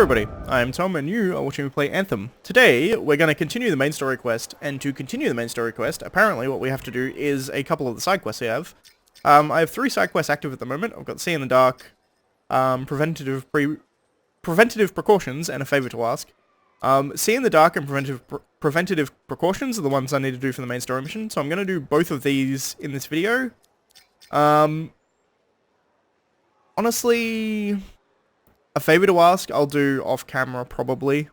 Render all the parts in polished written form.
everybody, I'm Tom and you are watching me play Anthem. Today, we're going to continue the main story quest, and to continue the main story quest, apparently what we have to do is a couple of the side quests I have. I have 3 side quests active at the moment. I've got See in the Dark, preventative precautions, and a favour to ask. See in the Dark and preventative precautions are the ones I need to do for the main story mission, so I'm going to do both of these in this video. Honestly, a favour to ask I'll do off camera probably.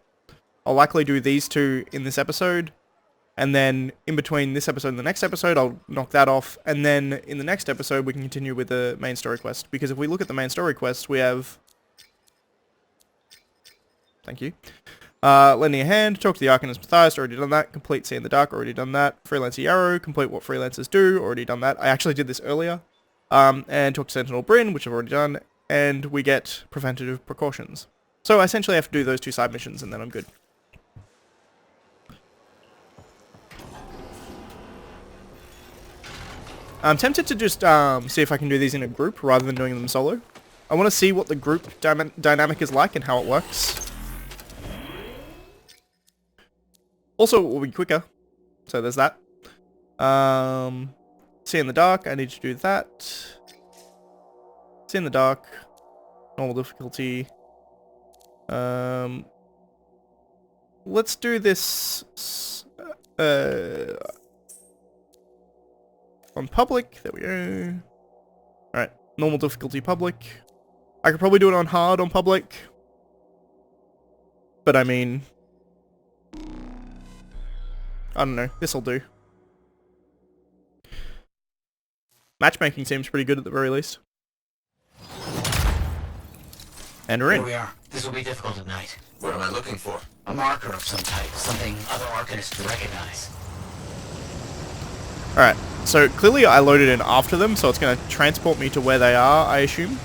I'll likely do these 2 in this episode, and then in between this episode and the next episode I'll knock that off, and then in the next episode we can continue with the main story quest, because if we look at the main story quest we have... Thank you. Lending a hand, talk to the Arcanist Matthias, already done that. Complete See in the Dark, already done that. Freelancer Yarrow, complete what freelancers do, already done that. I actually did this earlier. And talk to Sentinel BRIN, which I've already done, and we get preventative precautions. So I essentially have to do those 2 side missions and then I'm good. I'm tempted to just see if I can do these in a group rather than doing them solo. I want to see what the group dynamic is like and how it works. Also, it will be quicker. So there's that. See in the Dark, I need to do that. See in the Dark. Normal difficulty. Let's do this on public. There we go. Alright, normal difficulty public. I could probably do it on hard on public. But I mean... I don't know, this'll do. Matchmaking seems pretty good at the very least. And we're in. Here we are. This will be difficult at night. What am I looking for? A marker of some type. Something other Arcanists would recognize. Alright, so clearly I loaded in after them, so it's going to transport me to where they are, I assume.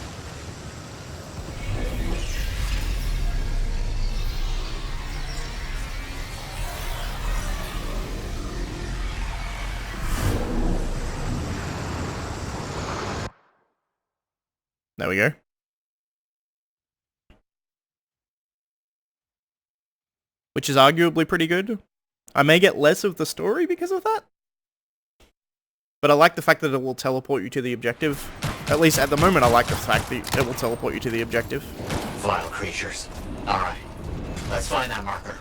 There we go. Which is arguably pretty good. I may get less of the story because of that. But I like the fact that it will teleport you to the objective. At least at the moment I like the fact that it will teleport you to the objective. Vile creatures. Alright. Let's find that marker.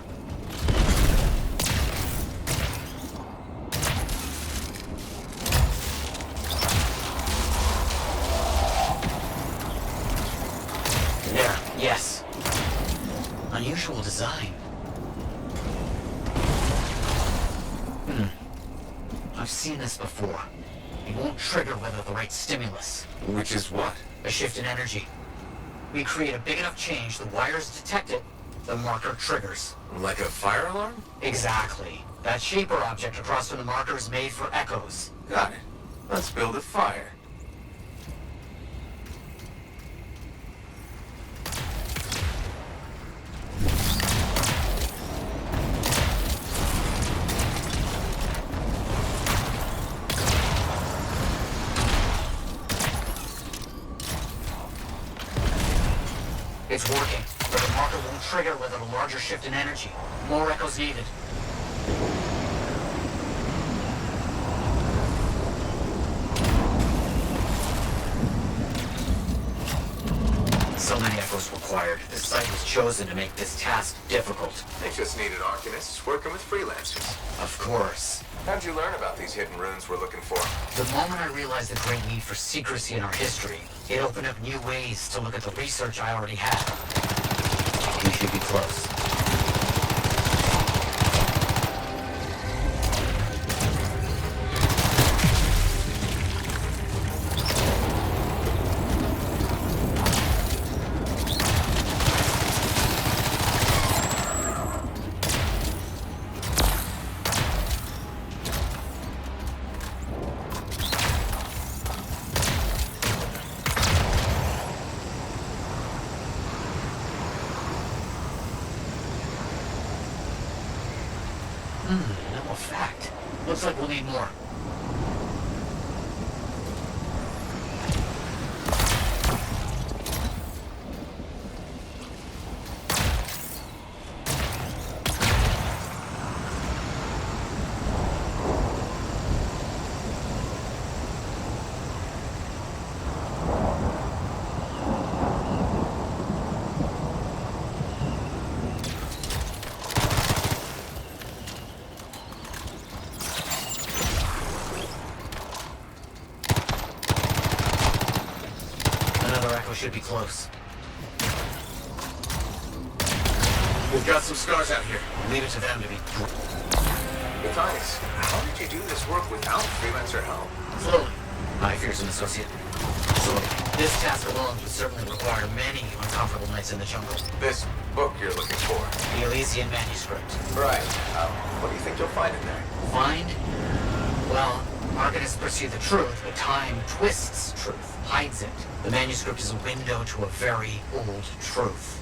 There. Yes. Unusual design. I've seen this before. It won't trigger without the right stimulus. Which is what? A shift in energy. We create a big enough change, the wires detect it, the marker triggers. Like a fire alarm? Exactly. That shape or object across from the marker is made for echoes. Got it. Let's build a fire. It's working, but the marker won't trigger without a larger shift in energy. More echoes needed. So many echoes required. This site was chosen to make this task difficult. They just needed Arcanists working with freelancers. Of course. How'd you learn about these hidden runes we're looking for? The moment I realized the great need for secrecy in our history, it opened up new ways to look at the research I already had. We should be close. No effect. Looks like we'll need more. should be close. We've got some scars out here. Leave it to them to be... Matthias, how did you do this work without freelancer help? Slowly. I fear some associate. Slowly. This task alone would certainly require many uncomfortable nights in the jungle. This book you're looking for. The Elysian manuscript. Right. What do you think you'll find in there? Find? Well, arcanists pursue the truth, but time twists truth, hides it. The manuscript is a window to a very old truth.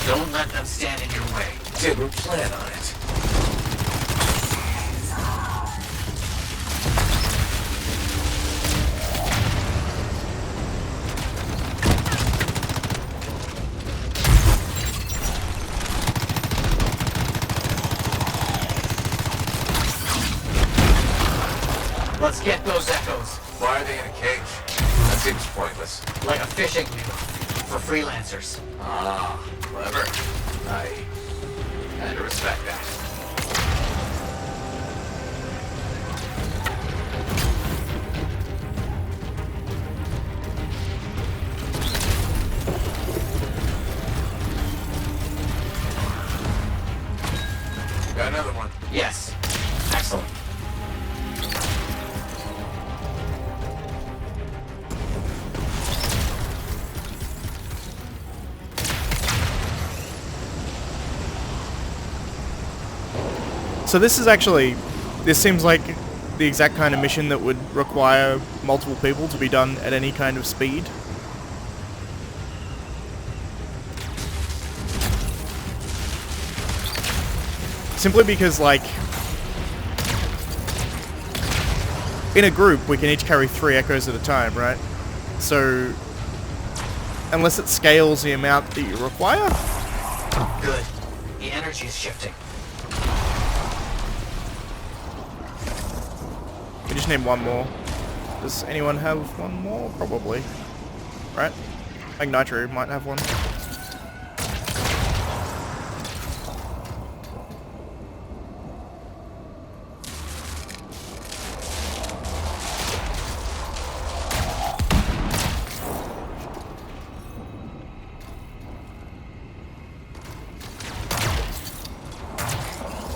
Don't let them stand in your way. Didn't plan on it. Let's get those echoes. Why are they in a cage? That seems pointless. Like a fishing lure for freelancers. Ah, clever. I had to respect that. Got another one. Yes. Excellent. So this seems like the exact kind of mission that would require multiple people to be done at any kind of speed. Simply because, like, in a group we can each carry 3 echoes at a time, right? So, unless it scales the amount that you require... Good. The energy is shifting. We just need one more. Does anyone have one more? Probably. Right? I think Nitro might have one.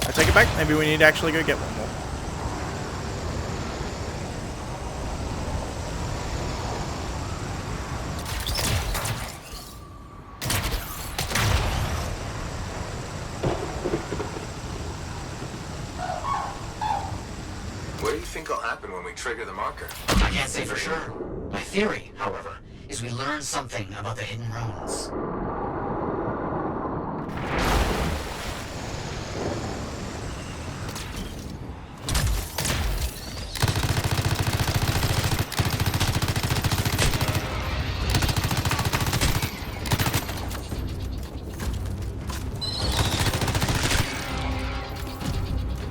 I take it back. Maybe we need to actually go get one more. What do you think will happen when we trigger the marker? I can't say for sure. My theory, however, is we learn something about the hidden runes.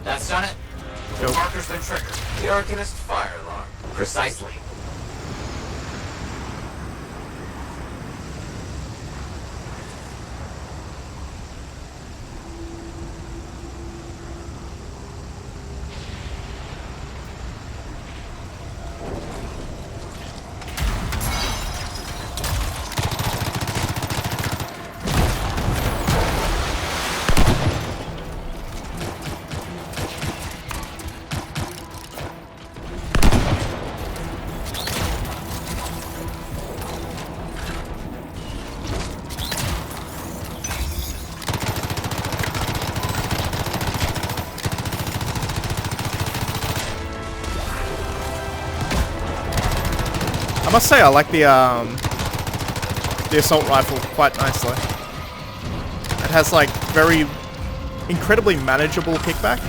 That's done it. The Nope. marker's been triggered. The Arcanist fire alarm. Precisely. I must say, I like the the assault rifle quite nicely. It has like very incredibly manageable kickback.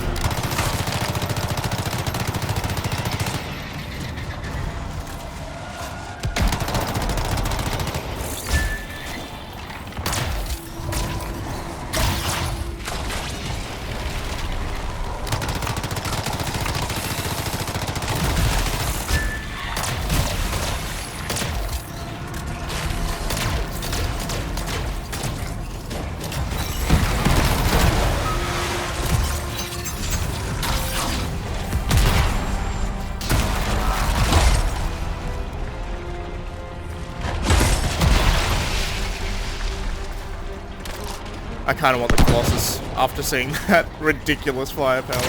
I kind of want the Colossus after seeing that ridiculous firepower.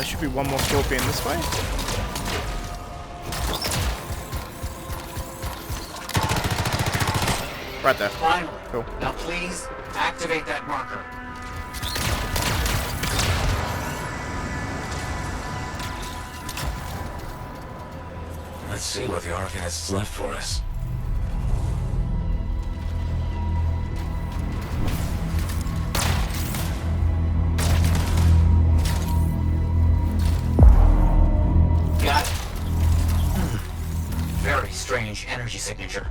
Should be one more Scorpion this way. Right there. Finally. Cool. Now please, activate that marker. Let's see what the Arcanists left for us. Got it. Very strange energy signature.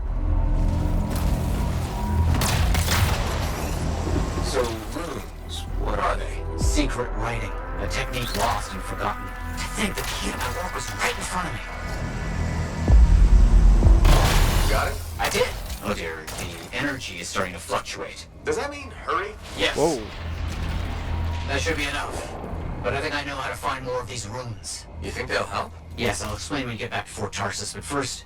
So, runes, what are they? Secret writing. A technique lost and forgotten. To think the key to my work was right in front of me. Got it? I did. Oh dear, the energy is starting to fluctuate. Does that mean hurry? Yes. Whoa. That should be enough. But I think I know how to find more of these runes. You think they'll help? Yes, I'll explain when we get back to Fort Tarsus, but first...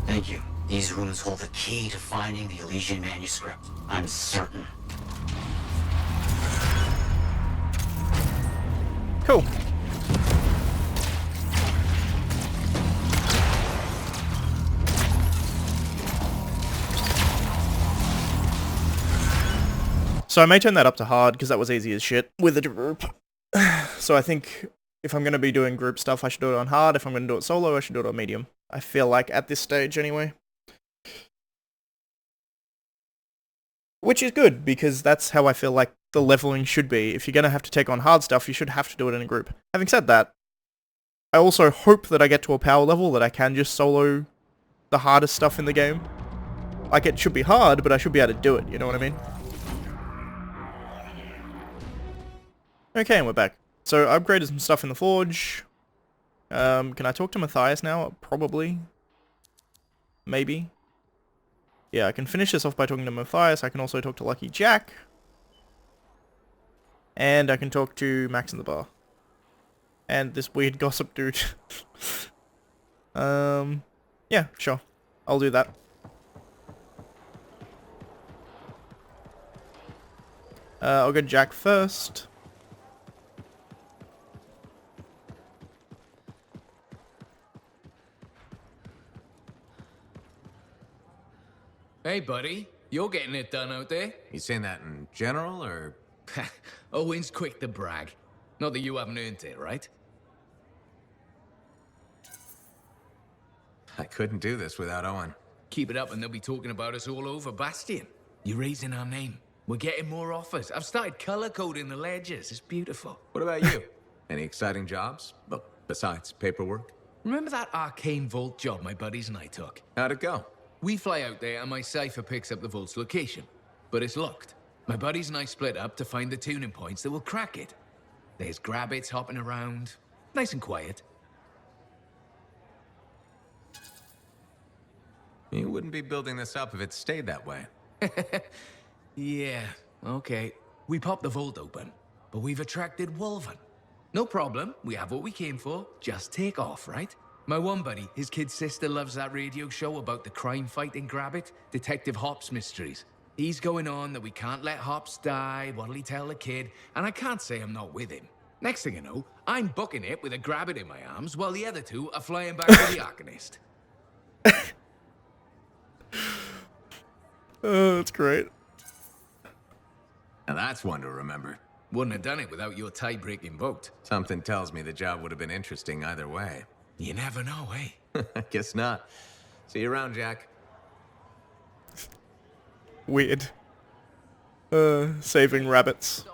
Thank you. These runes hold the key to finding the Elysian manuscript. I'm certain. Cool. So I may turn that up to hard because that was easy as shit with a group. So I think if I'm going to be doing group stuff, I should do it on hard. If I'm going to do it solo, I should do it on medium. I feel like at this stage anyway. Which is good, because that's how I feel like the leveling should be. If you're going to have to take on hard stuff, you should have to do it in a group. Having said that, I also hope that I get to a power level that I can just solo the hardest stuff in the game. Like, it should be hard, but I should be able to do it, you know what I mean? Okay, and we're back. So, I upgraded some stuff in the forge. Can I talk to MATTHIAS now? Probably. Maybe. Yeah, I can finish this off by talking to MATTHIAS. I can also talk to Lucky Jack. And I can talk to Max in the bar. And this weird gossip dude. Yeah, sure. I'll do that. I'll go Jack first. Hey, buddy. You're getting it done out there. You saying that in general, or...? Owen's quick to brag. Not that you haven't earned it, right? I couldn't do this without Owen. Keep it up and they'll be talking about us all over Bastion. You're raising our name. We're getting more offers. I've started color-coding the ledgers. It's beautiful. What about you? Any exciting jobs? Well, besides paperwork? Remember that arcane vault job my buddies and I took? How'd it go? We fly out there and my cipher picks up the vault's location. But it's locked. My buddies and I split up to find the tuning points that will crack it. There's grabbits hopping around. Nice and quiet. You wouldn't be building this up if it stayed that way. Yeah, okay. We popped the vault open, but we've attracted Wolven. No problem, we have what we came for. Just take off, right? My one buddy, his kid's sister loves that radio show about the crime fight in Grabbit, Detective Hops Mysteries. He's going on that we can't let Hops die, what'll he tell the kid? And I can't say I'm not with him. Next thing you know, I'm booking it with a grabbit in my arms while the other two are flying back to the Arcanist. Oh, that's great. Now that's one to remember. Wouldn't have done it without your tie-breaking vote. Something tells me the job would have been interesting either way. You never know, eh? Guess not. See you around, Jack. Weird. Saving rabbits.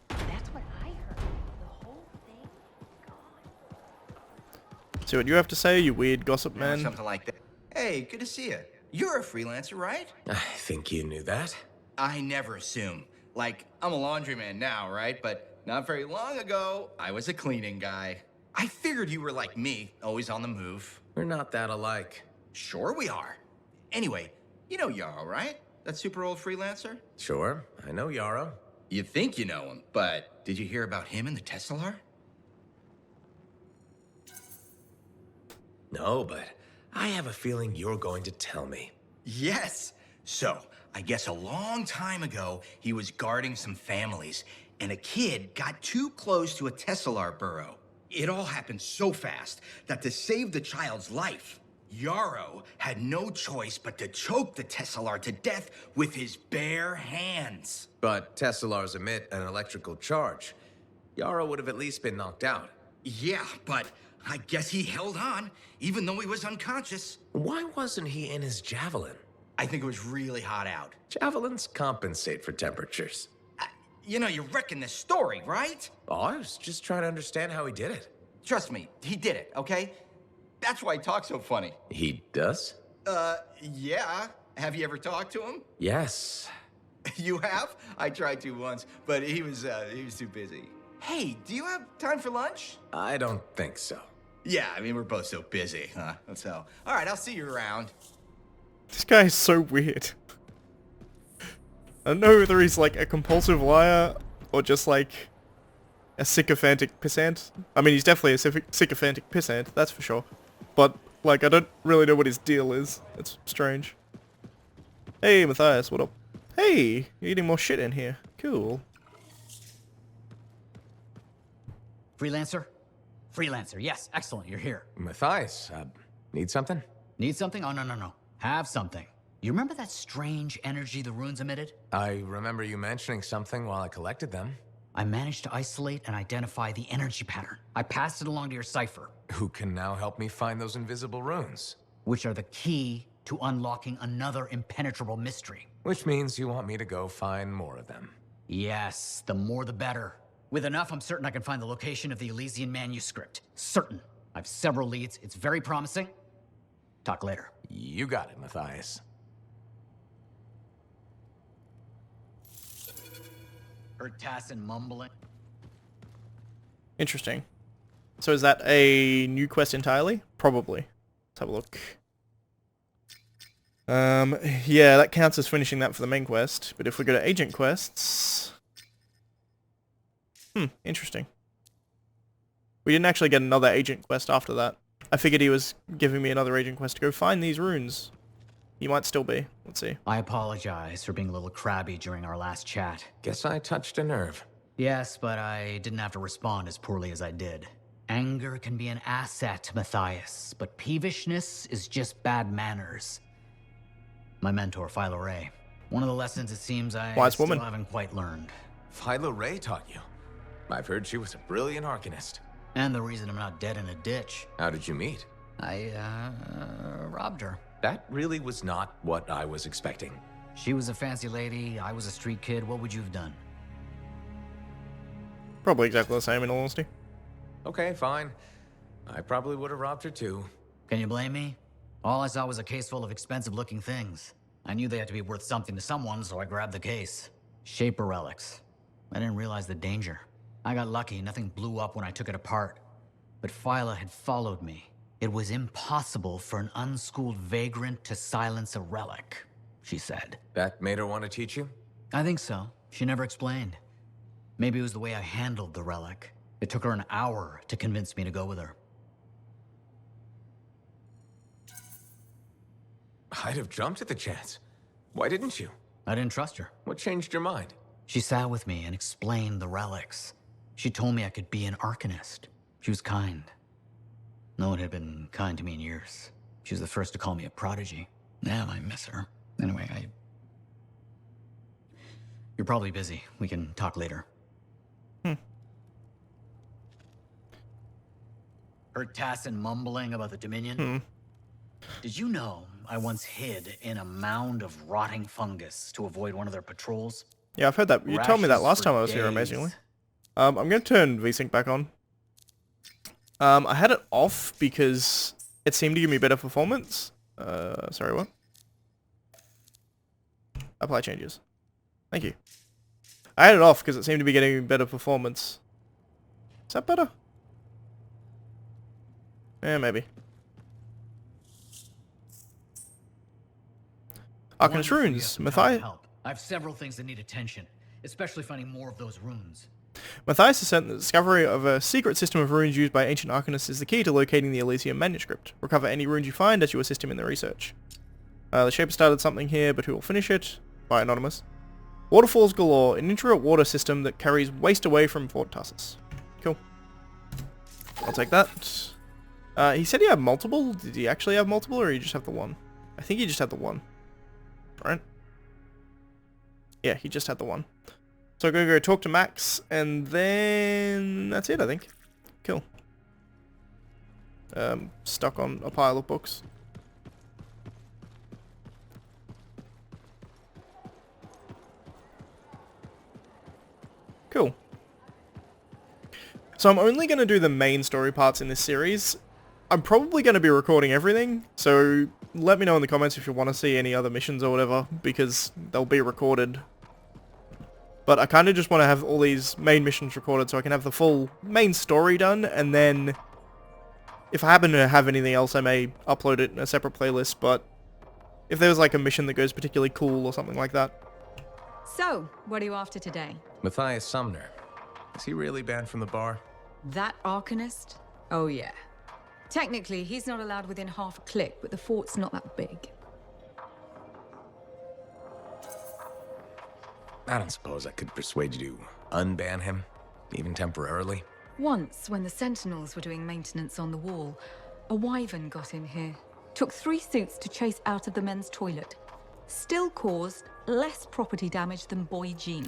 That's what I heard. The whole thing gone. See what you have to say, you weird gossip man. Something like that. Hey, good to see you. You're a freelancer, right? I think you knew that. I never assume. Like, I'm a laundryman now, right? But not very long ago, I was a cleaning guy. I figured you were like me, always on the move. We're not that alike. Sure we are. Anyway, you know Yarrow, right? That super old freelancer? Sure, I know Yarrow. You think you know him, but did you hear about him and the Tesla? No, but I have a feeling you're going to tell me. Yes. So, I guess a long time ago, he was guarding some families, and a kid got too close to a Tesla burrow. It all happened so fast that to save the child's life, Yarrow had no choice but to choke the Tesla to death with his bare hands. But Teslars emit an electrical charge. Yarrow would have at least been knocked out. Yeah, but I guess he held on, even though he was unconscious. Why wasn't he in his javelin? I think it was really hot out. Javelins compensate for temperatures. You know, you're wrecking this story, right? Oh, I was just trying to understand how he did it. Trust me, he did it, okay? That's why he talks so funny. He does? Yeah. Have you ever talked to him? Yes. You have? I tried to once, but he was too busy. Hey, do you have time for lunch? I don't think so. Yeah, I mean, we're both so busy, huh? So, all right, I'll see you around. This guy is so weird. I don't know whether he's like a compulsive liar or just like a sycophantic pissant. I mean, he's definitely a sycophantic pissant, that's for sure. But, like, I don't really know what his deal is. It's strange. Hey, Matthias, what up? Hey, you're eating more shit in here. Cool. Freelancer? Freelancer, yes, excellent, you're here. Matthias, need something? Need something? Oh, no. Have something. You remember that strange energy the runes emitted? I remember you mentioning something while I collected them. I managed to isolate and identify the energy pattern. I passed it along to your cipher, Who can now help me find those invisible runes? which are the key to unlocking another impenetrable mystery. Which means you want me to go find more of them. Yes, the more the better. With enough, I'm certain I can find the location of the Elysian manuscript. Certain. I've several leads. It's very promising. Talk later. You got it, Matthias. Heard Tassin mumbling. Interesting. So is that a new quest entirely? Probably. Let's have a look. Yeah, that counts as finishing that for the main quest. But if we go to agent quests... interesting. We didn't actually get another agent quest after that. I figured he was giving me another agent quest to go find these runes. He might still be. Let's see. I apologize for being a little crabby during our last chat. Guess I touched a nerve. Yes, but I didn't have to respond as poorly as I did. Anger can be an asset, Matthias, but peevishness is just bad manners. My mentor, Philo Ray. One of the lessons it seems I Wise still woman. haven't quite learned. Philo Ray taught you. I've heard she was a brilliant arcanist. And the reason I'm not dead in a ditch. How did you meet? I, robbed her. That really was not what I was expecting. She was a fancy lady, I was a street kid. What would you have done? Probably exactly the same in all honesty. Okay, fine. I probably would have robbed her too. Can you blame me? All I saw was a case full of expensive-looking things. I knew they had to be worth something to someone, so I grabbed the case. Shaper relics. I didn't realize the danger. I got lucky, nothing blew up when I took it apart. But Phyla had followed me. It was impossible for an unschooled vagrant to silence a relic, she said. That made her want to teach you? I think so. She never explained. Maybe it was the way I handled the relic. It took her an hour to convince me to go with her. I'd have jumped at the chance. Why didn't you? I didn't trust her. What changed your mind? She sat with me and explained the relics. She told me I could be an Arcanist. She was kind. No one had been kind to me in years. She was the first to call me a prodigy. Now I miss her. Anyway, You're probably busy. We can talk later. Heard Tassin mumbling about the Dominion? Did you know I once hid in a mound of rotting fungus to avoid one of their patrols? Yeah, I've heard that. You told me that Rashes last for time I was here, days. amazingly. I'm going to turn VSync back on. I had it off because it seemed to give me better performance. Sorry, what? Apply changes. Thank you. I had it off because it seemed to be getting better performance. Is that better? Yeah, maybe. Arcanist runes. Matthias. I have several things that need attention, especially finding more of those runes. Matthias has said that the discovery of a secret system of runes used by ancient Arcanists is the key to locating the Elysium manuscript. Recover any runes you find as you assist him in the research. The Shaper started something here, but who will finish it? By Anonymous. Waterfalls galore, an intricate water system that carries waste away from Fort Tarsus. Cool. I'll take that. He said he had multiple. Did he actually have multiple, or did he just have the one? I think he just had the one. Right? Yeah, he just had the one. So I'm going to go talk to Max, and then that's it, I think. Cool. Stuck on a pile of books. Cool. So I'm only going to do the main story parts in this series. I'm probably going to be recording everything, so let me know in the comments if you want to see any other missions or whatever, because they'll be recorded. But I kind of just want to have all these main missions recorded so I can have the full main story done, and then if I happen to have anything else I may upload it in a separate playlist, but if there's like a mission that goes particularly cool or something like that. So, what are you after today? Matthias Sumner. Is he really banned from the bar? That Arcanist? Oh yeah. Technically, he's not allowed within half a click, but the fort's not that big. I don't suppose I could persuade you to unban him, even temporarily. Once, when the Sentinels were doing maintenance on the wall, a wyvern got in here. Took 3 suits to chase out of the men's toilet. Still caused less property damage than Boy Genie.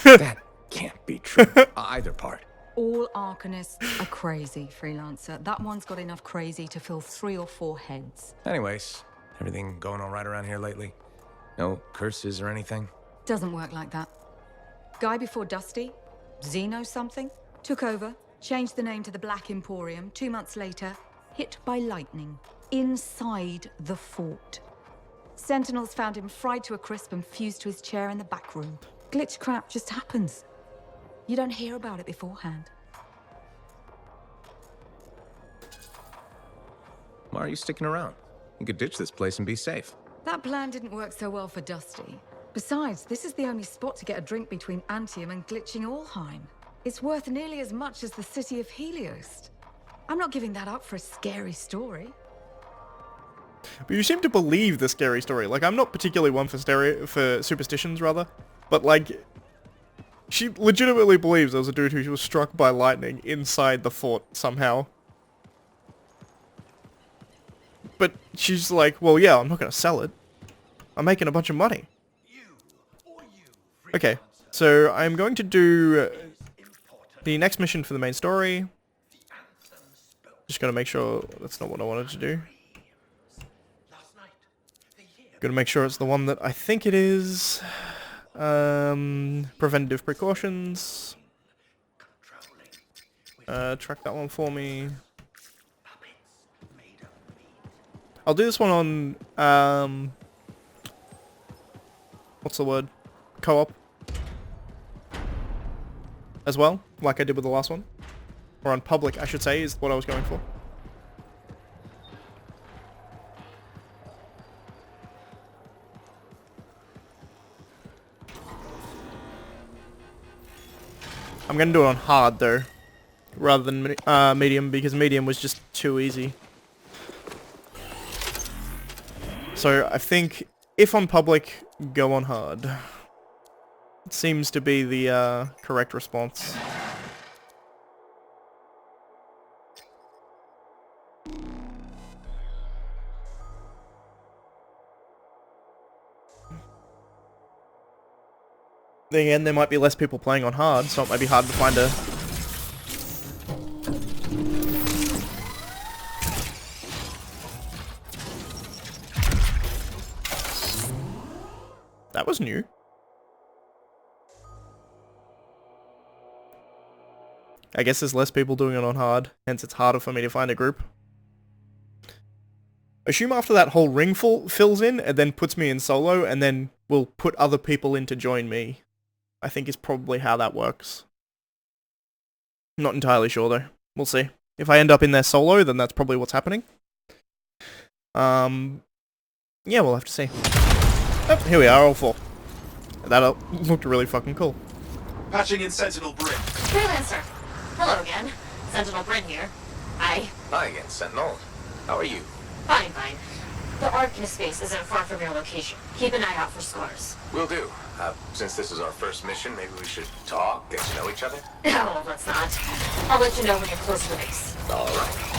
That can't be true. Either part. All Arcanists are crazy, Freelancer. That one's got enough crazy to fill 3 or 4 heads. Anyways, everything going all right around here lately? No curses or anything? Doesn't work like that. Guy before Dusty, Xeno something, took over, changed the name to the Black Emporium. 2 months later, hit by lightning inside the fort. Sentinels found him fried to a crisp and fused to his chair in the back room. Glitch crap just happens. You don't hear about it beforehand. Why are you sticking around? You could ditch this place and be safe. That plan didn't work so well for Dusty. Besides, this is the only spot to get a drink between Anthem and glitching Allheim. It's worth nearly as much as the city of Helios. I'm not giving that up for a scary story. But you seem to believe the scary story. Like, I'm not particularly one for superstitions, rather. But, like, she legitimately believes there was a dude who was struck by lightning inside the fort somehow. But she's like, well, yeah, I'm not going to sell it. I'm making a bunch of money. Okay, so I'm going to do the next mission for the main story. Just gotta make sure that's not what I wanted to do. Gotta make sure it's the one that I think it is. Preventative precautions. Track that one for me. I'll do this one on, what's the word? Co-op. As well, like I did with the last one. Or on public, I should say, is what I was going for. I'm gonna do it on hard, though. Rather than medium, because medium was just too easy. So, I think, if on public, go on hard. seems to be the correct response. Then again, there might be less people playing on hard, so it might be hard to find a... That was new. I guess there's less people doing it on hard, hence it's harder for me to find a group. Assume after that whole ring fills in, and then puts me in solo, and then we'll put other people in to join me. I think is probably how that works. Not entirely sure though. We'll see. If I end up in there solo, then that's probably what's happening. Yeah, we'll have to see. Oh, here we are, all four. That looked really fucking cool. Patching in Sentinel BRIN. Freelancer. Hello again. Sentinel BRIN here. Hi again, Sentinel. How are you? Fine. The Ark in space isn't far from your location. Keep an eye out for scars. Will do. Since this is our first mission, maybe we should talk, get to know each other? No, let's not. I'll let you know when you're close to the base. All right.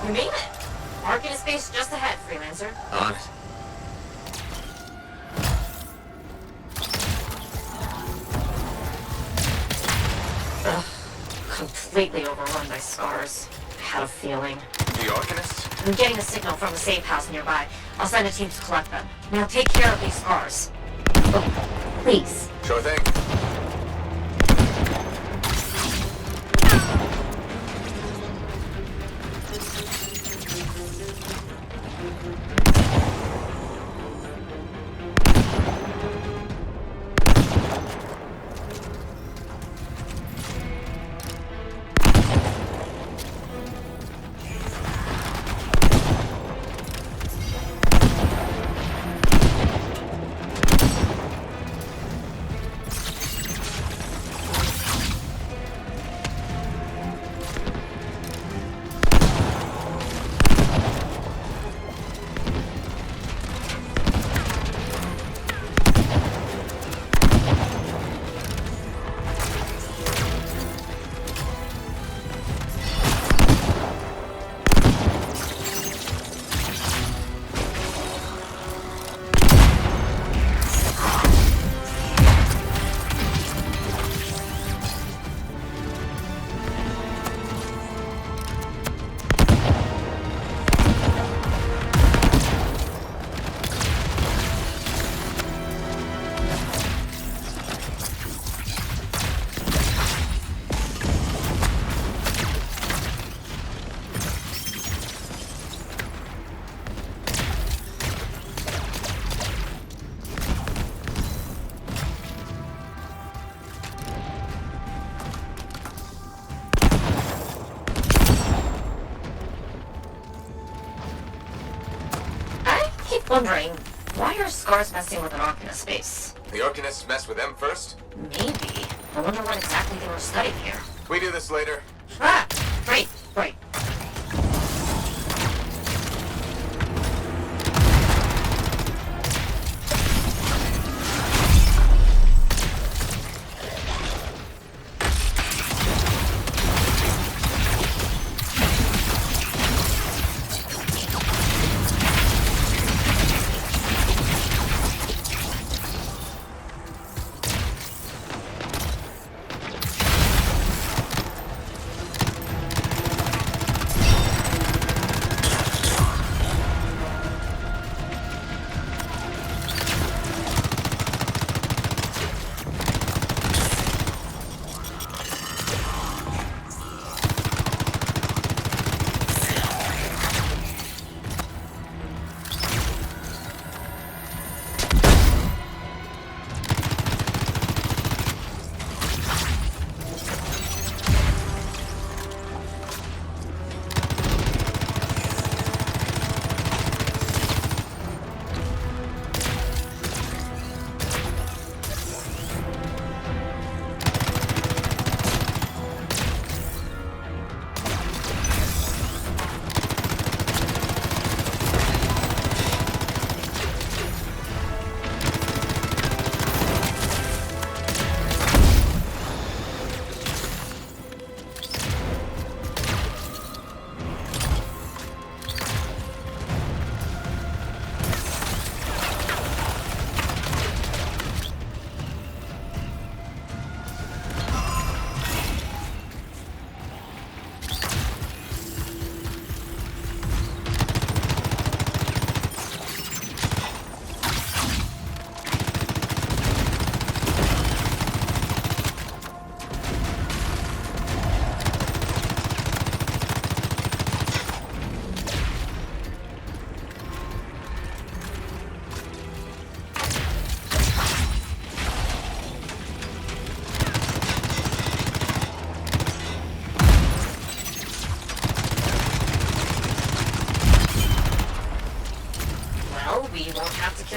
You made it. Ark in space just ahead, Freelancer. On it. Ugh. Completely overrun by scars. I had a feeling. The Arcanist? I'm getting a signal from the safe house nearby. I'll send a team to collect them. Now take care of these scars. Oh, please. Sure thing. Wondering, why are scars messing with an Ark in space? The Arcanists messed with them first? Maybe. I wonder what exactly they were studying here. We do this later. Ah, right.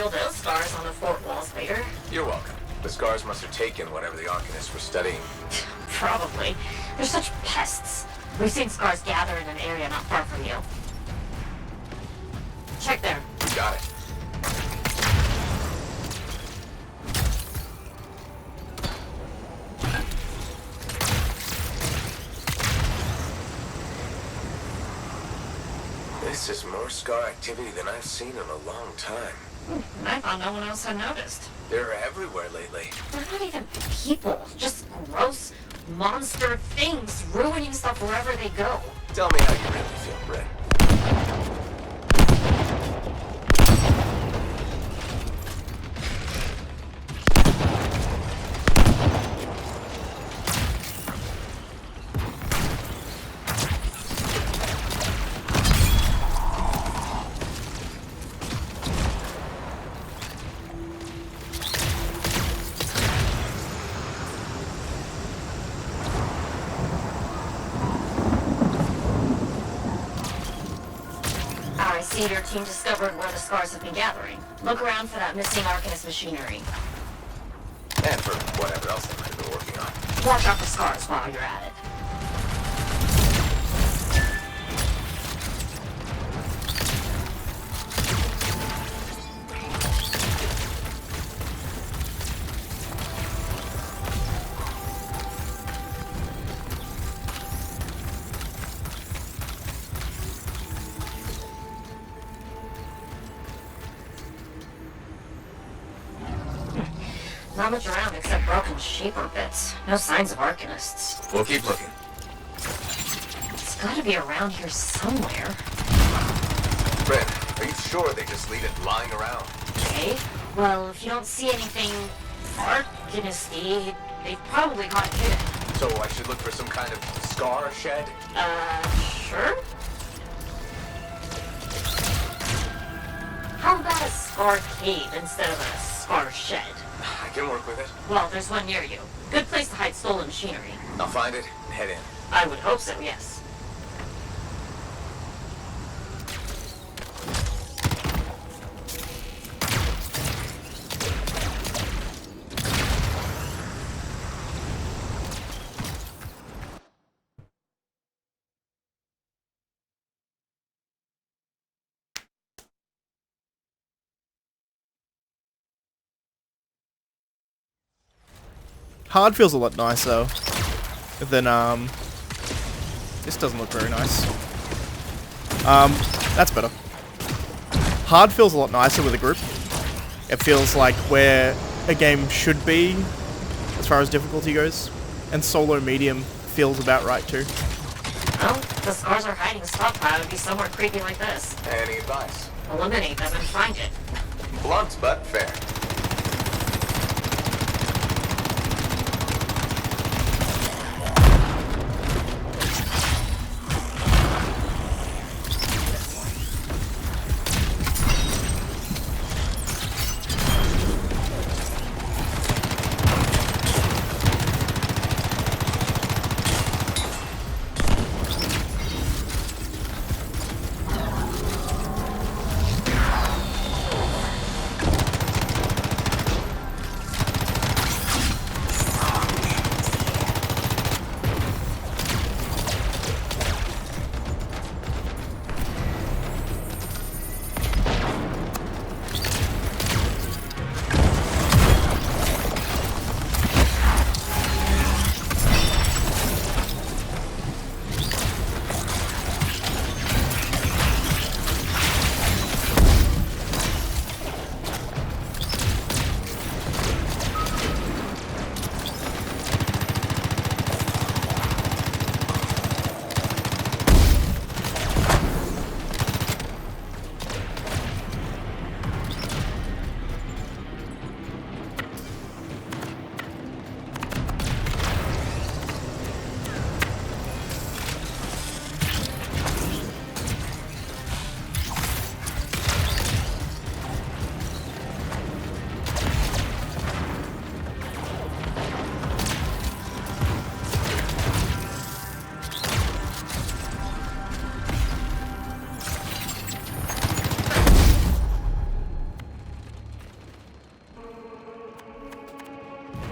reveal those scars on the fort walls later. You're welcome. The scars must have taken whatever the Arcanists were studying. Probably. They're such pests. We've seen scars gather in an area not far from you. Check there. Got it. This is more scar activity than I've seen in a long time. I thought no one else had noticed. They're everywhere lately. They're not even people. Just gross monster things ruining stuff wherever they go. Tell me how you really feel, BRIN. I see your team discovered where the scars have been gathering. Look around for that missing Arcanist machinery. And for whatever else they might have been working on. Watch out for scars while you're at it. Not much around except broken shaper bits. No signs of Arcanists. We'll keep looking. It's gotta be around here somewhere. BRIN, are you sure they just leave it lying around? Okay, well, if you don't see anything Arcanisty, they've probably got hidden. So I should look for some kind of scar shed? Sure? How about a scar cave instead of a scar shed? I can work with it. Well, there's one near you. Good place to hide stolen machinery. I'll find it and head in. I would hope so, yes. Hard feels a lot nicer than, this doesn't look very nice. That's better. Hard feels a lot nicer with a group. It feels like where a game should be as far as difficulty goes. And solo medium feels about right too. Well, the scars are hiding a stockpile would be somewhere creepy like this. Any advice? Eliminate them and find it. Blunt but fair.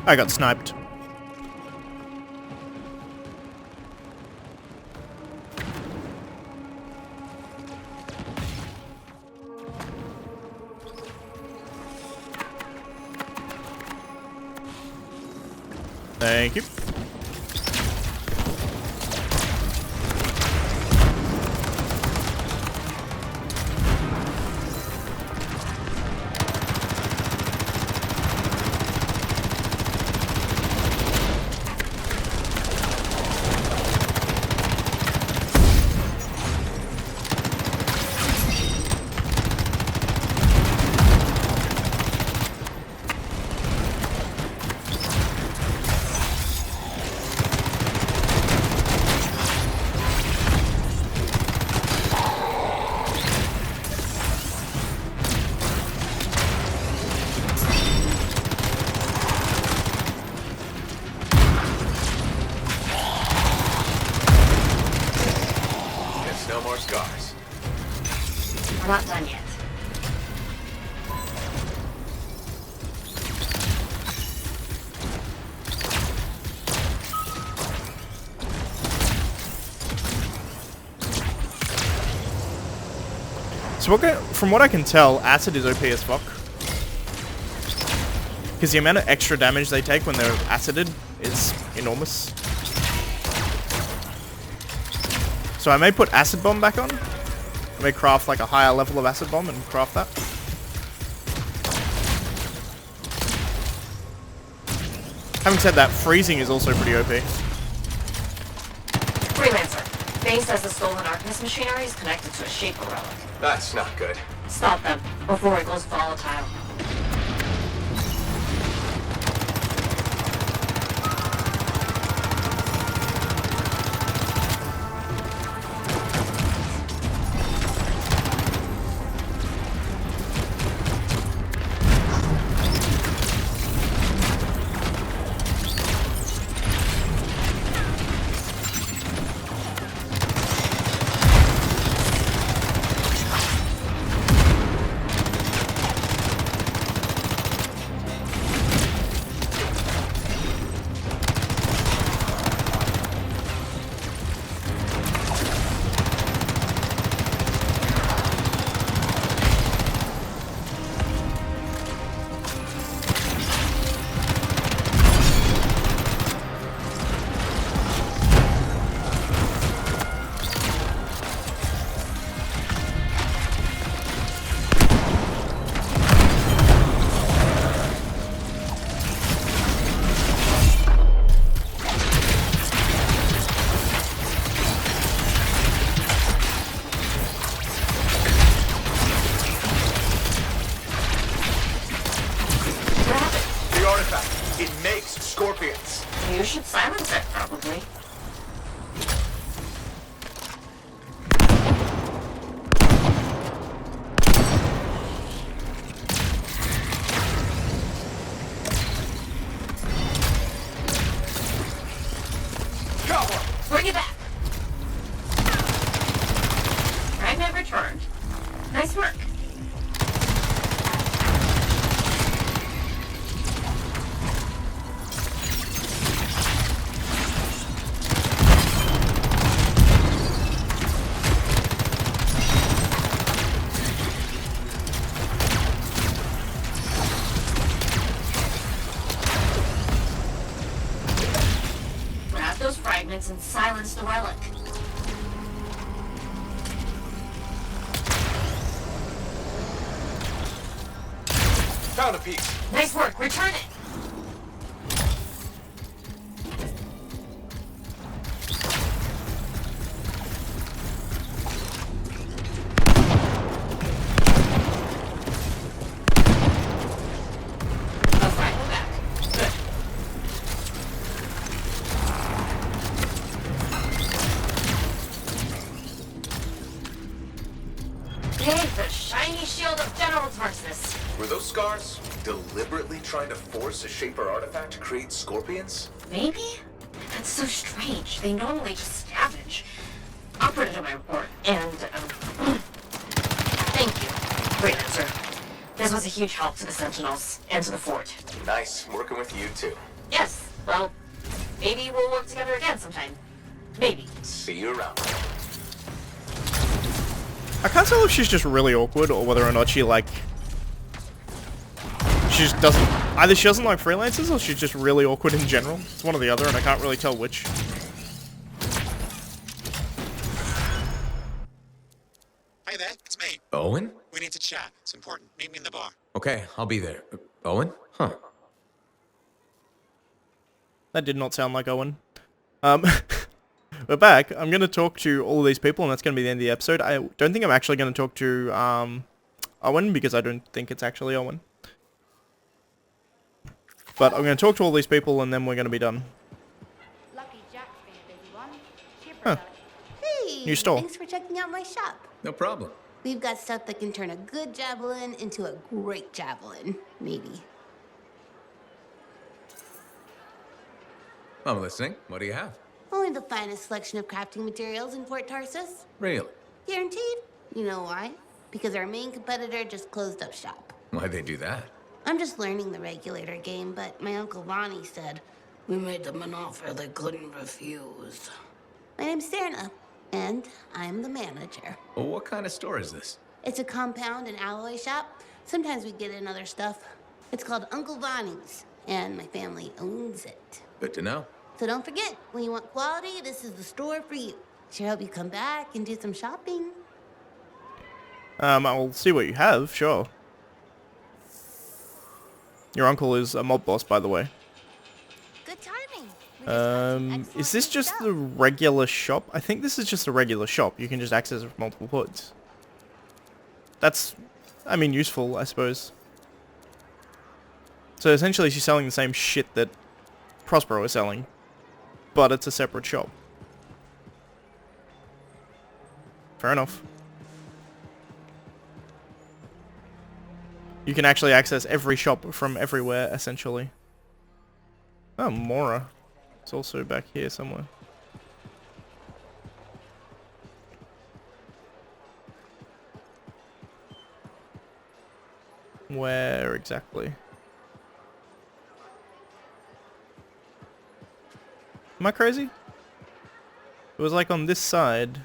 I got sniped. Thank you. No more scars. We're not done yet. So from what I can tell, acid is OP as fuck. Because the amount of extra damage they take when they're acided is enormous. So I may put acid bomb back on. I may craft like a higher level of acid bomb and craft that. Having said that, freezing is also pretty OP. Freelancer. Bane says the stolen Arcanist machinery is connected to a Shaper relic. That's not good. Stop them before it goes volatile. It makes scorpions. You should silence it, probably. Got one. Bring it back. Fragment returned. Nice work. Grab those fragments and silence the relic. Found a piece. Nice work. Return it. A fragment back. Good. Big, the shiny shield of General Tarsus. Were those scars deliberately trying to force a Shaper artifact to create scorpions? Maybe? That's so strange. They normally just scavenge. I'll put it in my report. And, thank you, Freelancer. This was a huge help to the Sentinels and to the fort. Nice working with you too. Yes, well, maybe we'll work together again sometime. Maybe. See you around. I can't tell if she's just really awkward or whether or not she, like... She just doesn't... Either she doesn't like freelancers or she's just really awkward in general. It's one or the other and I can't really tell which. Hi there, it's me. Owen? We need to chat. It's important. Meet me in the bar. Okay, I'll be there. Owen? Huh. That did not sound like Owen. We're back. I'm going to talk to all of these people, and that's going to be the end of the episode. I don't think I'm actually going to talk to Owen, because I don't think it's actually Owen. But I'm going to talk to all these people, and then we're going to be done. Lucky Jack's been a busy one. Huh. Hey, New store. thanks for checking out my shop. No problem. We've got stuff that can turn a good javelin into a great javelin, maybe. I'm listening. What do you have? Only the finest selection of crafting materials in Port Tarsus. Really? Guaranteed. You know why? Because our main competitor just closed up shop. Why'd they do that? I'm just learning the regulator game, but my Uncle Ronnie said, we made them an offer they couldn't refuse. My name's Serna, and I'm the manager. Well, what kind of store is this? It's a compound and alloy shop. Sometimes we get in other stuff. It's called Uncle Ronnie's, and my family owns it. Good to know. So don't forget, when you want quality, this is the store for you. Sure hope you come back and do some shopping. I'll see what you have, sure. Your uncle is a mob boss, by the way. Good timing. Is this just the regular shop? I think this is just a regular shop. You can just access it from multiple ports. That's, I mean, useful, I suppose. So essentially she's selling the same shit that Prospero is selling, but it's a separate shop. Fair enough. You can actually access every shop from everywhere, essentially. Oh, Mora. It's also back here somewhere. Where exactly? Am I crazy? It was like on this side.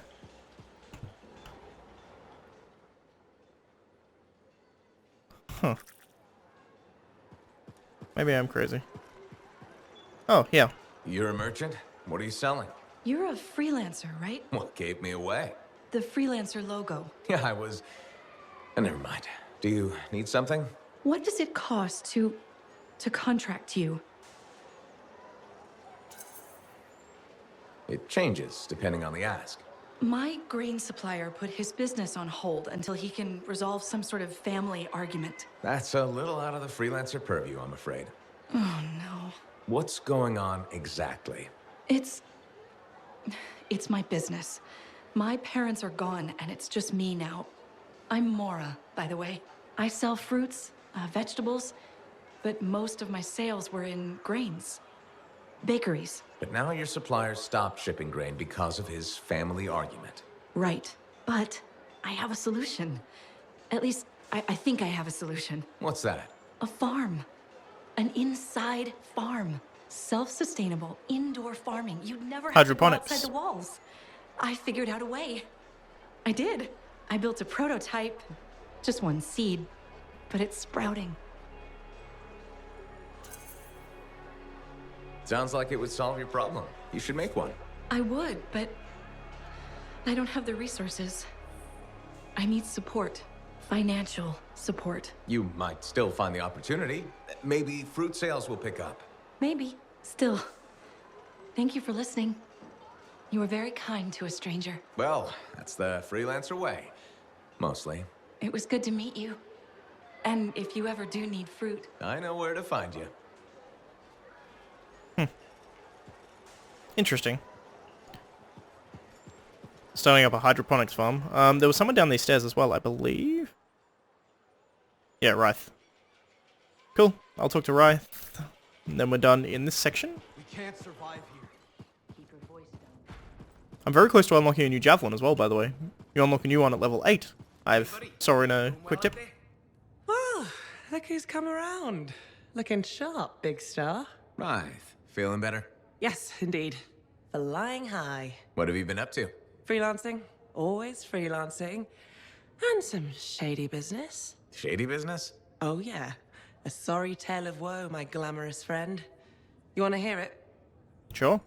Huh. Maybe I'm crazy. Oh, yeah. You're a merchant? What are you selling? You're a freelancer, right? What gave me away? The freelancer logo. Yeah, I was... never mind. Do you need something? What does it cost to contract you? It changes depending on the ask. My grain supplier put his business on hold until he can resolve some sort of family argument. That's a little out of the freelancer purview, I'm afraid. Oh, no. What's going on exactly? It's my business. My parents are gone, and it's just me now. I'm Mora, by the way. I sell fruits, vegetables, but most of my sales were in grains. Bakeries. But now your supplier stopped shipping grain because of his family argument. Right. But I have a solution. At least, I think I have a solution. What's that? A farm. An inside farm. Self-sustainable, indoor farming. You'd never have to go outside the walls. I figured out a way. I did. I built a prototype. Just one seed. But it's sprouting. Sounds like it would solve your problem. You should make one. I would, but I don't have the resources. I need support. Financial support. You might still find the opportunity. Maybe fruit sales will pick up. Maybe. Still. Thank you for listening. You were very kind to a stranger. Well, that's the freelancer way. Mostly. It was good to meet you. And if you ever do need fruit... I know where to find you. Interesting. Starting up a hydroponics farm. There was someone down these stairs as well, I believe. Yeah, Ryth. Cool. I'll talk to Ryth. And then we're done in this section. We can't survive here. Keep your voice down. I'm very close to unlocking a new javelin as well, by the way. You unlock a new one at level 8. Saw in a quick tip. Well, look who's come around. Looking sharp, big star. Right. Feeling better? Yes, indeed. Flying high. What have you been up to? Freelancing. Always freelancing. And some shady business. Shady business? Oh, yeah. A sorry tale of woe, my glamorous friend. You want to hear it? Sure.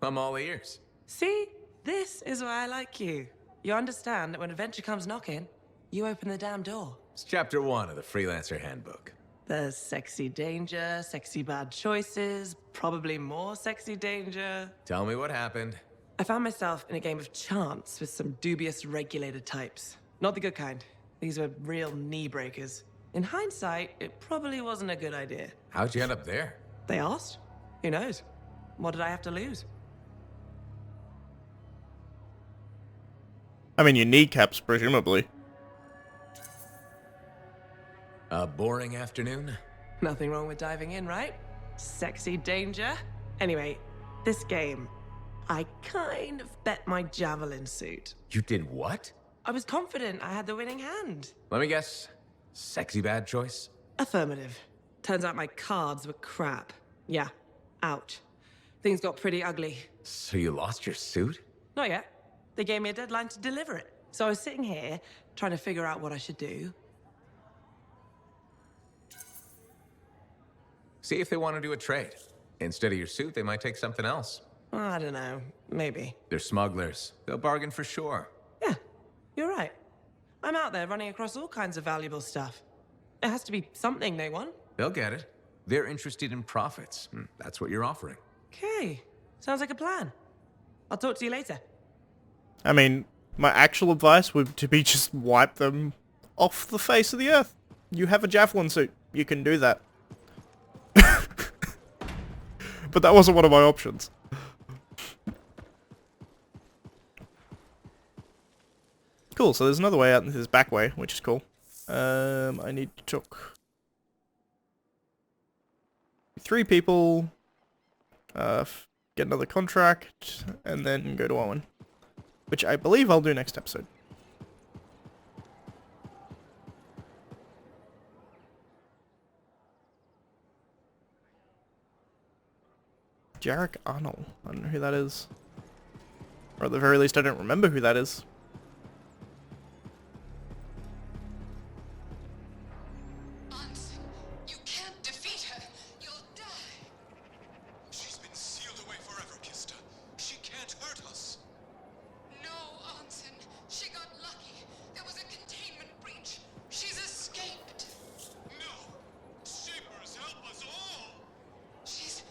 I'm all ears. See? This is why I like you. You understand that when adventure comes knocking, you open the damn door. It's chapter 1 of the Freelancer Handbook. There's sexy danger, sexy bad choices, probably more sexy danger. Tell me what happened. I found myself in a game of chance with some dubious regulated types. Not the good kind. These were real knee breakers. In hindsight, it probably wasn't a good idea. How'd you end up there? They asked. Who knows? What did I have to lose? I mean, your kneecaps, presumably. A boring afternoon? Nothing wrong with diving in, right? Sexy danger. Anyway, this game, I kind of bet my javelin suit. You did what? I was confident I had the winning hand. Let me guess. Sexy bad choice? Affirmative. Turns out my cards were crap. Yeah, out. Things got pretty ugly. So you lost your suit? Not yet. They gave me a deadline to deliver it. So I was sitting here, trying to figure out what I should do. See if they want to do a trade. Instead of your suit, they might take something else. I don't know. Maybe. They're smugglers. They'll bargain for sure. Yeah, you're right. I'm out there running across all kinds of valuable stuff. It has to be something they want. They'll get it. They're interested in profits. That's what you're offering. Okay. Sounds like a plan. I'll talk to you later. I mean, my actual advice would to be just wipe them off the face of the earth. You have a javelin suit. You can do that. But that wasn't one of my options. Cool, so there's another way out into this back way, which is cool. I need to talk 3 people, get another contract, and then go to Owen. Which I believe I'll do next episode. Jarek Arnold. I don't know who that is. Or at the very least I don't remember who that is. You can't defeat her. You'll die. She's been sealed away forever, Kista. She can't hurt us. No, Anson. She got lucky. There was a containment breach. She's escaped. No. Shapers, help us all. She's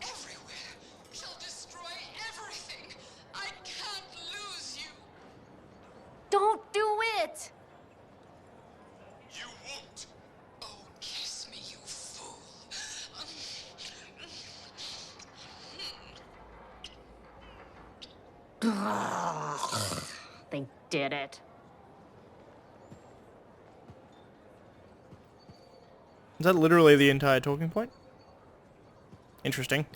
everywhere. She'll destroy everything. I can't lose you. Don't do it! You won't. Oh, kiss me, you fool. They did it. Is that literally the entire talking point? Interesting.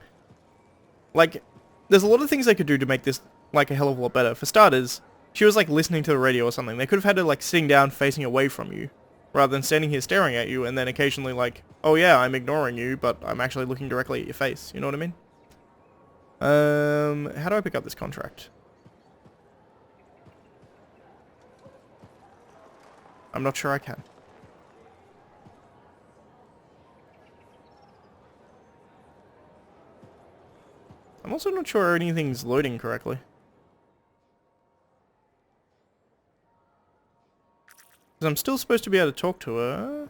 Like, there's a lot of things they could do to make this, like, a hell of a lot better. For starters, she was, like, listening to the radio or something. They could have had her, like, sitting down facing away from you, rather than standing here staring at you, and then occasionally, like, oh yeah, I'm ignoring you, but I'm actually looking directly at your face. You know what I mean? How do I pick up this contract? I'm not sure I can. I'm also not sure anything's loading correctly. 'Cause I'm still supposed to be able to talk to her.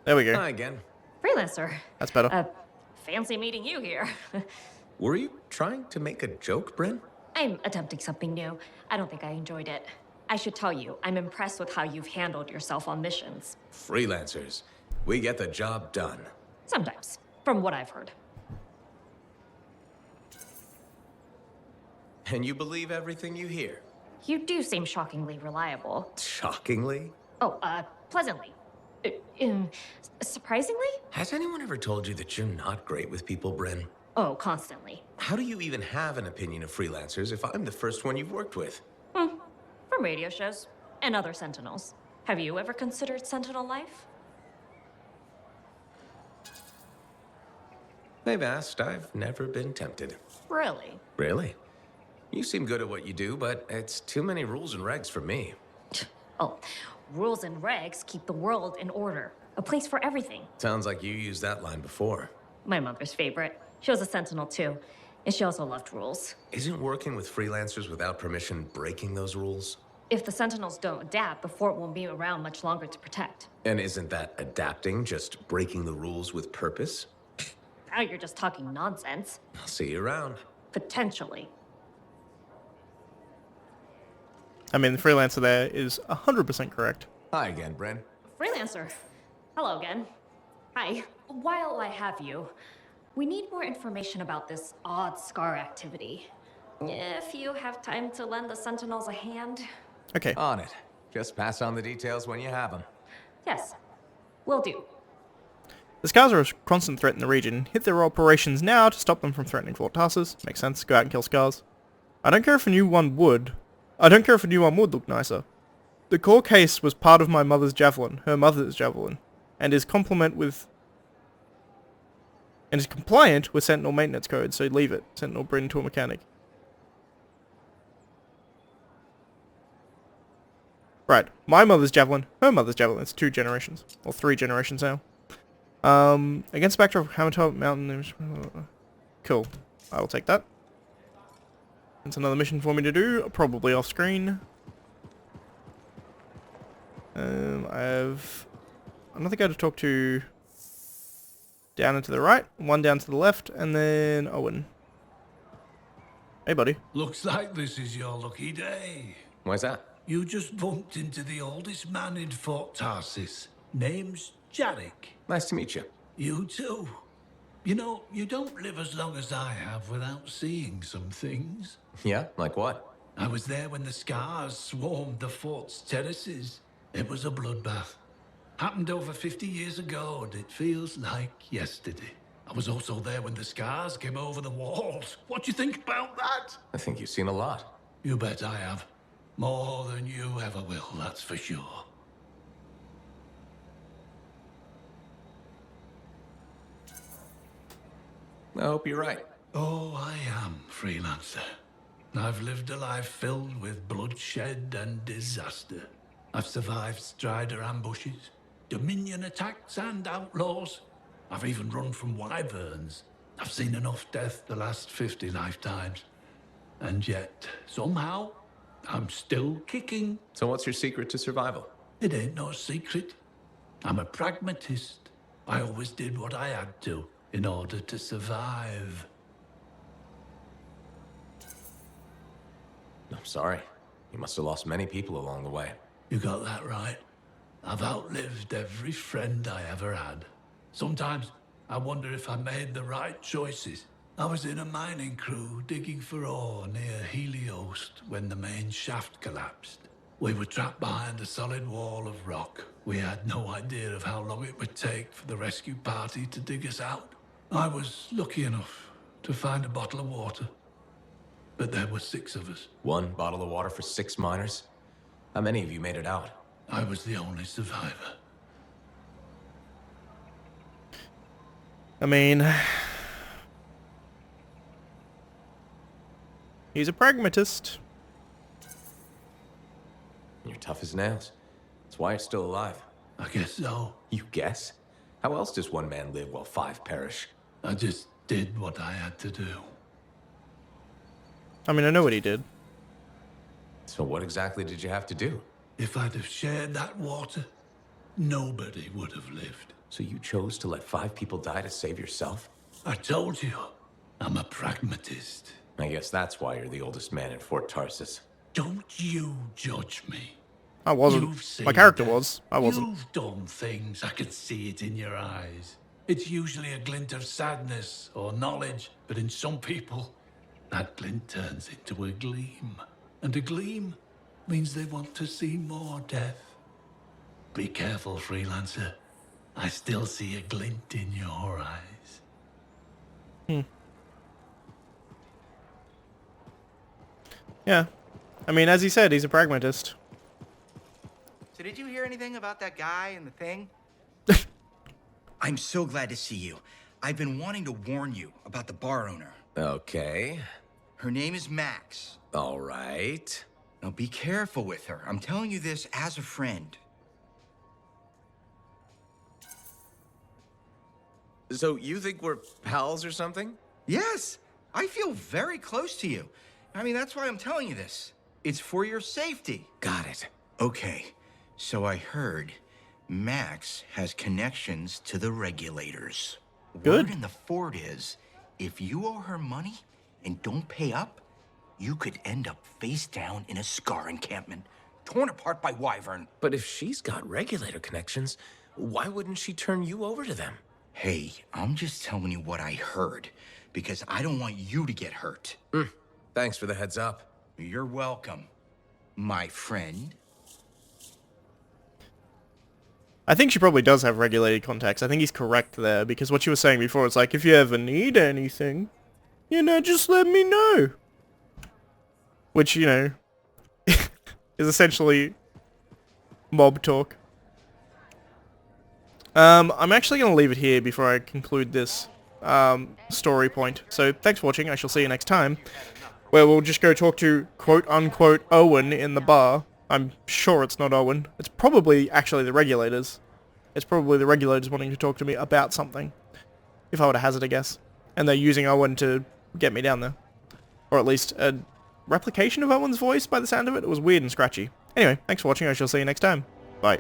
There we go. Hi again. Freelancer. That's better. Fancy meeting you here. Were you trying to make a joke, Bryn? I'm attempting something new. I don't think I enjoyed it. I should tell you, I'm impressed with how you've handled yourself on missions. Freelancers. We get the job done. Sometimes, from what I've heard. And you believe everything you hear? You do seem shockingly reliable. Shockingly? Oh, pleasantly. Surprisingly? Has anyone ever told you that you're not great with people, Bryn? Oh, constantly. How do you even have an opinion of freelancers if I'm the first one you've worked with? From radio shows and other Sentinels. Have you ever considered Sentinel life? They've asked. I've never been tempted. Really? Really? You seem good at what you do, but it's too many rules and regs for me. Oh, rules and regs keep the world in order. A place for everything. Sounds like you used that line before. My mother's favorite. She was a sentinel too, and she also loved rules. Isn't working with freelancers without permission breaking those rules? If the sentinels don't adapt, the fort won't be around much longer to protect. And isn't that adapting just breaking the rules with purpose? Now you're just talking nonsense. I'll see you around. Potentially. I mean, the freelancer there is 100% correct. Hi again, BRIN. Freelancer. Hello again. Hi. While I have you, we need more information about this odd scar activity. If you have time to lend the sentinels a hand. Okay. On it. Just pass on the details when you have them. Yes. Will do. The Scars are a constant threat in the region. Hit their operations now to stop them from threatening Fort Tarsus. Makes sense. Go out and kill Scars. I don't care if a new one would. I don't care if a new one would look nicer. The core case was part of my mother's javelin, her mother's javelin, and is compliant with Sentinel maintenance code, so leave it. Sentinel BRIN to a mechanic. Right, my mother's javelin, her mother's javelin. It's 2 generations, or 3 generations now. Against the backdrop of Hammertop Mountain. Cool, I will take that. It's another mission for me to do, probably off screen. I have another guy to talk to down and to the right, one down to the left, and then Owen. Hey, buddy. Looks like this is your lucky day. Why's that? You just bumped into the oldest man in Fort Tarsus. Name's Jarek. Nice to meet you. You too. You know, you don't live as long as I have without seeing some things. Yeah? Like what? I was there when the Scars swarmed the fort's terraces. It was a bloodbath. Happened over 50 years ago, and it feels like yesterday. I was also there when the Scars came over the walls. What do you think about that? I think you've seen a lot. You bet I have. More than you ever will, that's for sure. I hope you're right. Oh, I am, freelancer. I've lived a life filled with bloodshed and disaster. I've survived Strider ambushes, Dominion attacks and outlaws. I've even run from wyverns. I've seen enough death the last 50 lifetimes. And yet, somehow, I'm still kicking. So what's your secret to survival? It ain't no secret. I'm a pragmatist. I always did what I had to in order to survive. I'm sorry. You must have lost many people along the way. You got that right. I've outlived every friend I ever had. Sometimes I wonder if I made the right choices. I was in a mining crew digging for ore near Helios when the main shaft collapsed. We were trapped behind a solid wall of rock. We had no idea of how long it would take for the rescue party to dig us out. I was lucky enough to find a bottle of water. But there were 6 of us. 1 bottle of water for 6 miners? How many of you made it out? I was the only survivor. I mean, he's a pragmatist. You're tough as nails. That's why you're still alive. I guess so. You guess? How else does one man live while 5 perish? I just did what I had to do. I mean, I know what he did. So what exactly did you have to do? If I'd have shared that water, nobody would have lived. So you chose to let 5 people die to save yourself? I told you, I'm a pragmatist. I guess that's why you're the oldest man in Fort Tarsus. Don't you judge me. I wasn't. My character was. I wasn't. You've done things. I could see it in your eyes. It's usually a glint of sadness or knowledge, but in some people, that glint turns into a gleam. And a gleam means they want to see more death. Be careful, freelancer. I still see a glint in your eyes. Yeah. I mean, as he said, he's a pragmatist. So did you hear anything about that guy and the thing? I'm so glad to see you. I've been wanting to warn you about the bar owner. Okay. Her name is Max. All right. Now be careful with her. I'm telling you this as a friend. So you think we're pals or something? Yes, I feel very close to you. I mean, that's why I'm telling you this. It's for your safety. Got it. Okay, so I heard Max has connections to the regulators. Good. Word in the fort is, if you owe her money and don't pay up, you could end up face down in a Scar encampment, torn apart by Wyvern. But if she's got regulator connections, why wouldn't she turn you over to them? Hey, I'm just telling you what I heard, because I don't want you to get hurt. Thanks for the heads up. You're welcome, my friend. I think she probably does have regulated contacts. I think he's correct there, because what she was saying before, it's like, if you ever need anything, you know, just let me know. Which, you know, is essentially mob talk. I'm actually going to leave it here before I conclude this story point. So thanks for watching. I shall see you next time, where we'll just go talk to quote-unquote Owen in the bar. I'm sure it's not Owen. It's probably actually the regulators. It's probably the regulators wanting to talk to me about something, if I were to hazard a guess. And they're using Owen to get me down there. Or at least a replication of Owen's voice by the sound of it. It was weird and scratchy. Anyway, thanks for watching. I shall see you next time. Bye.